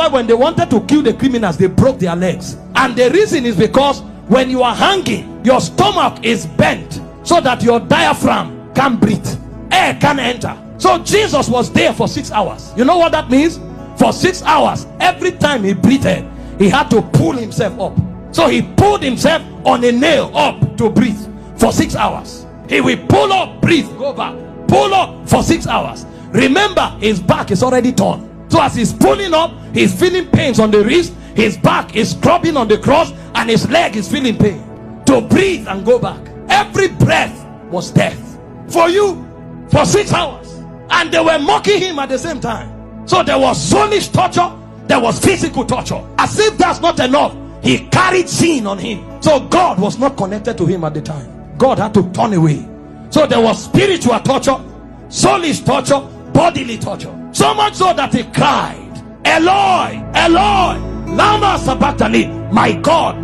When they wanted to kill the criminals, they broke their legs. And the reason is because when you are hanging, your stomach is bent so that your diaphragm can't breathe. Air can't enter. So Jesus was there for 6 hours. You know what that means? For 6 hours, every time he breathed, he had to pull himself up. So he pulled himself on a nail up to breathe for 6 hours. He will pull up, breathe, go back, pull up for 6 hours. Remember, his back is already torn. So as he's pulling up, he's feeling pains on the wrist, his back is scrubbing on the cross, and his leg is feeling pain. To breathe and go back. Every breath was death for you for 6 hours. And they were mocking him at the same time. So there was soulish torture, there was physical torture. As if that's not enough, he carried sin on him. So God was not connected to him at the time. God had to turn away. So there was spiritual torture, soulish torture, bodily torture. So much so that he cried, Eloi, Eloi, lama sabachthani, my God,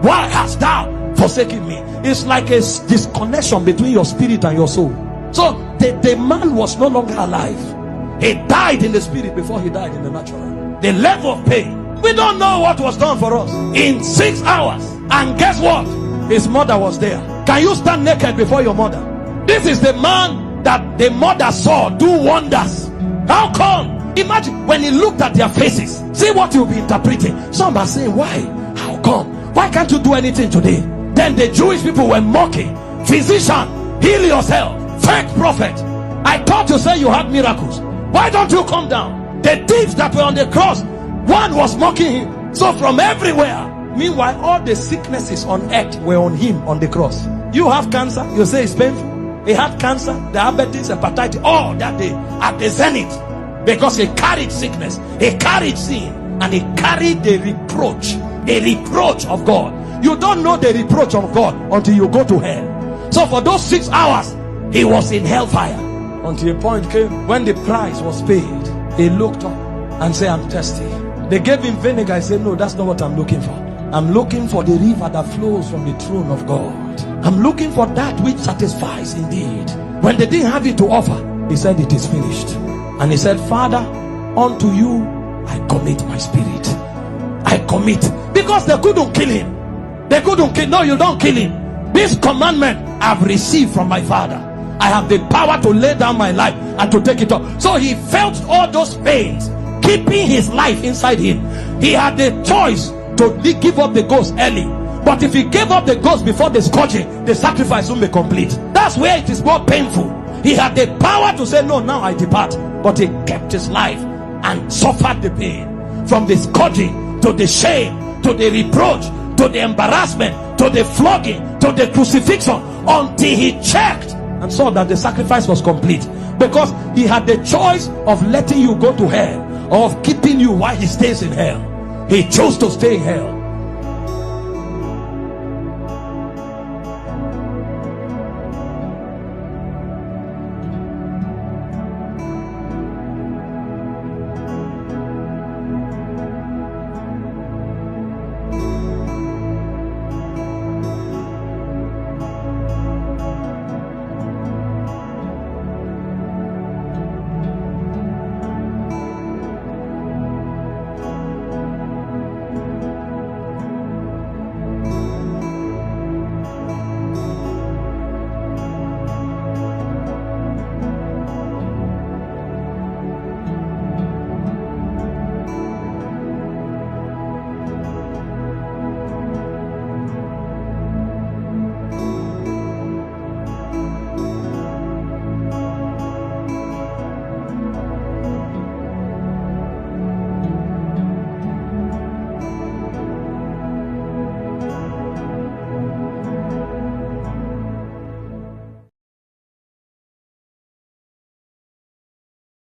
why hast thou forsaken me? It's like a disconnection between your spirit and your soul. So the man was no longer alive. He died in the spirit before he died in the natural. The level of pain, we don't know what was done for us in 6 hours. And guess what? His mother was there. Can you stand naked before your mother? This is the man that the mother saw do wonders. How come? Imagine when he looked at their faces. See what you'll be interpreting. Some are saying, why? How come? Why can't you do anything today? Then the Jewish people were mocking. Physician, heal yourself. Fake prophet, I thought you said you had miracles. Why don't you come down? The thieves that were on the cross, one was mocking him. So from everywhere. Meanwhile, all the sicknesses on earth were on him on the cross. You have cancer, you say it's painful. He had cancer, diabetes, hepatitis, all that day at the zenith. Because he carried sickness, he carried sin, and he carried the reproach of God. You don't know the reproach of God until you go to hell. So for those 6 hours, he was in hellfire. Until a point came when the price was paid. He looked up and said, I'm thirsty. They gave him vinegar. He said, no, that's not what I'm looking for. I'm looking for the river that flows from the throne of God. I'm looking for that which satisfies indeed. When they didn't have it to offer, he said, it is finished. And he said, Father, unto you I commit my spirit. I commit. Because they couldn't kill him. They couldn't kill. No, you don't kill him. This commandment I've received from my Father. I have the power to lay down my life and to take it up. So he felt all those pains, keeping his life inside him. He had the choice to give up the ghost early. But if he gave up the ghost before the scourging, the sacrifice won't be complete. That's where it is more painful. He had the power to say, no, now I depart. But he kept his life and suffered the pain. From the scourging, to the shame, to the reproach, to the embarrassment, to the flogging, to the crucifixion, until he checked and saw that the sacrifice was complete. Because he had the choice of letting you go to hell or of keeping you while he stays in hell. He chose to stay in hell.